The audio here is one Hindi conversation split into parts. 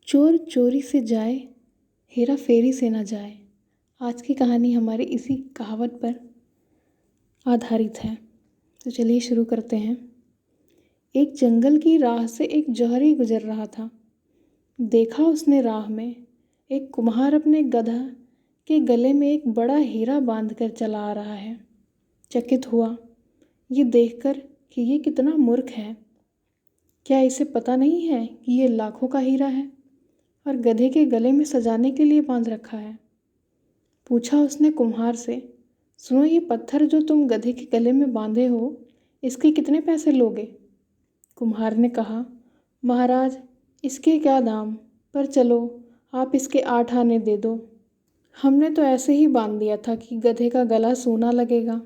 चोर चोरी से जाए, हेरा फेरी से ना जाए। आज की कहानी हमारी इसी कहावत पर आधारित है। तो चलिए शुरू करते हैं। एक जंगल की राह से एक जौहरी गुजर रहा था। देखा उसने राह में एक कुम्हार अपने गधा के गले में एक बड़ा हीरा बांधकर चला आ रहा है। चकित हुआ ये देखकर कि ये कितना मूर्ख है। क्या इसे पता नहीं है कि ये लाखों का हीरा है और गधे के गले में सजाने के लिए बांध रखा है। पूछा उसने कुम्हार से, सुनो, ये पत्थर जो तुम गधे के गले में बांधे हो, इसके कितने पैसे लोगे? कुम्हार ने कहा, महाराज, इसके क्या दाम, पर चलो आप इसके 8 आने दे दो। हमने तो ऐसे ही बांध दिया था कि गधे का गला सोना लगेगा।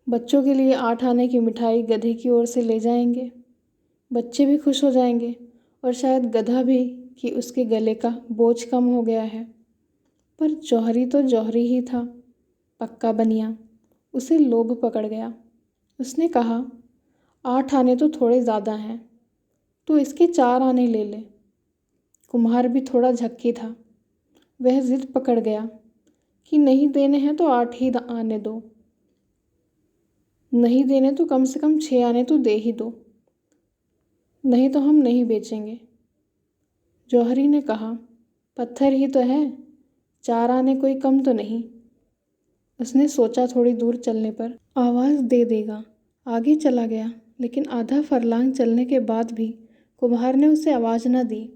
बच्चों के लिए 8 आने की मिठाई गधे की ओर से ले जाएंगे। बच्चे भी खुश हो जाएंगे और शायद गधा भी कि उसके गले का बोझ कम हो गया है। पर जौहरी तो जौहरी ही था, पक्का बनिया। उसे लोभ पकड़ गया। उसने कहा, 8 आने तो थोड़े ज़्यादा हैं, तो इसके 4 आने ले ले। कुम्हार भी थोड़ा झक्की था। वह जिद पकड़ गया कि नहीं देने हैं तो 8 ही आने दो, नहीं देने तो कम से कम 6 आने तो दे ही दो, नहीं तो हम नहीं बेचेंगे। जौहरी ने कहा, पत्थर ही तो है, 4 आने कोई कम तो नहीं। उसने सोचा थोड़ी दूर चलने पर आवाज़ दे देगा। आगे चला गया, लेकिन आधा फरलांग चलने के बाद भी कुम्हार ने उसे आवाज़ न दी।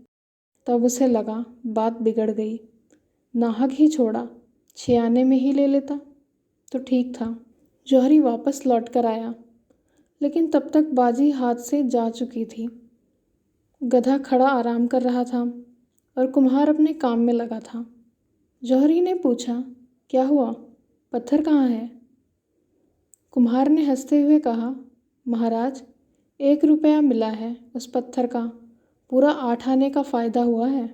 तब उसे लगा बात बिगड़ गई। नाहक ही छोड़ा, 6 आने में ही ले लेता तो ठीक था। जौहरी वापस लौट कर आया, लेकिन तब तक बाजी हाथ से जा चुकी थी। गधा खड़ा आराम कर रहा था और कुम्हार अपने काम में लगा था। जौहरी ने पूछा, क्या हुआ, पत्थर कहाँ है? कुम्हार ने हंसते हुए कहा, महाराज, 1 रुपया मिला है उस पत्थर का, पूरा 8 आने का फ़ायदा हुआ है।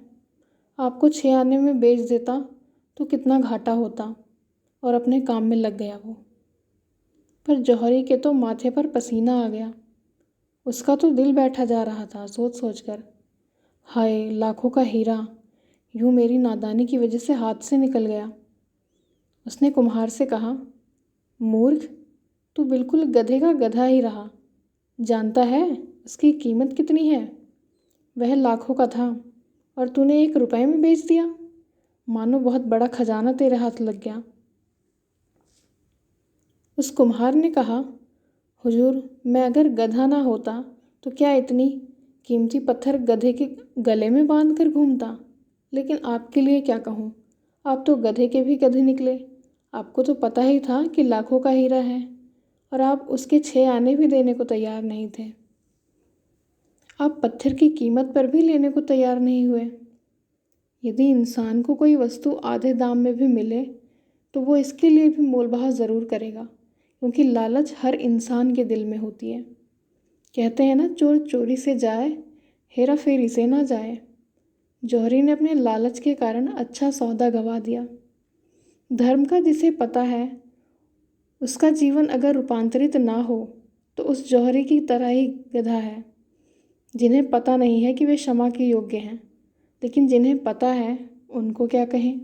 आपको 6 आने में बेच देता तो कितना घाटा होता। और अपने काम में लग गया वो। पर जौहरी के तो माथे पर पसीना आ गया। उसका तो दिल बैठा जा रहा था सोच सोच कर। हाय, लाखों का हीरा यूँ मेरी नादानी की वजह से हाथ से निकल गया। उसने कुम्हार से कहा, मूर्ख, तू बिल्कुल गधे का गधा ही रहा। जानता है उसकी कीमत कितनी है? वह लाखों का था और तूने 1 रुपये में बेच दिया। मानो बहुत बड़ा खजाना तेरे हाथ लग गया। उस कुम्हार ने कहा, हुजूर, मैं अगर गधा ना होता तो क्या इतनी कीमती पत्थर गधे के गले में बांध कर घूमता। लेकिन आपके लिए क्या कहूँ, आप तो गधे के भी गधे निकले। आपको तो पता ही था कि लाखों का हीरा है और आप उसके 6 आने भी देने को तैयार नहीं थे। आप पत्थर की कीमत पर भी लेने को तैयार नहीं हुए। यदि इंसान को कोई वस्तु आधे दाम में भी मिले तो वो इसके लिए भी मोलभाव ज़रूर करेगा, क्योंकि लालच हर इंसान के दिल में होती है। कहते हैं ना, चोर चोरी से जाए, हेरा फेरी से ना जाए। जौहरी ने अपने लालच के कारण अच्छा सौदा गंवा दिया। धर्म का जिसे पता है, उसका जीवन अगर रूपांतरित ना हो तो उस जौहरी की तरह ही गधा है। जिन्हें पता नहीं है कि वे क्षमा के योग्य हैं, लेकिन जिन्हें पता है उनको क्या कहें।